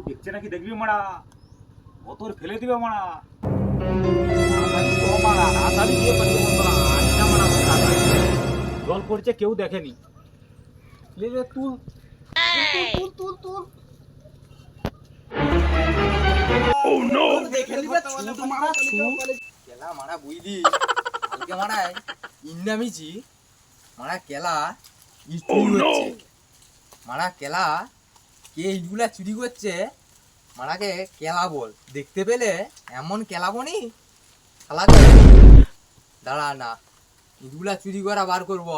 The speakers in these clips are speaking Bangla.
দেখছে নাকি দেখবি মারা, ও তোর ফেলে দিবে মারা। জল পড়ছে কেউ দেখেনি। লে লে তুল তুল তুল তুল। কেলা মারা বুঝলি কালকে মারায় ইন্দামিছি মারা কেলা ইট চুরি করছে। মারা কেলা কে ইটগুলা চুরি করছে মারাকে কেলা বল, দেখতে পেলে এমন কেলাবনি শালাকে। দাঁড়া না, ইটগুলা চুরি করা বার করব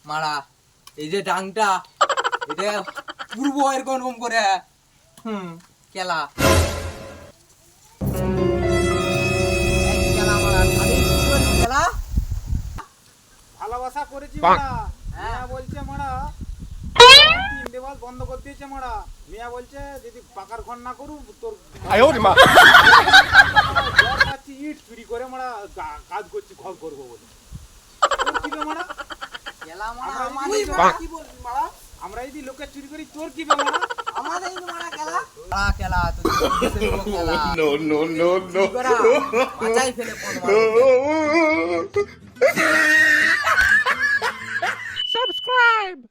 মারা। এই যে ডাংটা এটা পূর্ব এরকম করে কেলা ভালোবাসা করেছি মারা, মিয়া বলছে মারা তিন দেওয়াল বন্ধ করে দিয়েছে মারা। মিয়া বলছে যদি পাকার ঘর না করু তোর ইট চুরি করে মারা কাজ করছি, ঘর করবো বলে তোর কি বে মারা? আমরা যদি লোকের চুরি করি তোর কি বে মারা? আমাদের মারা কেলা কেলা নো নো নো নো বাঁচাই ফেলে Subscribe!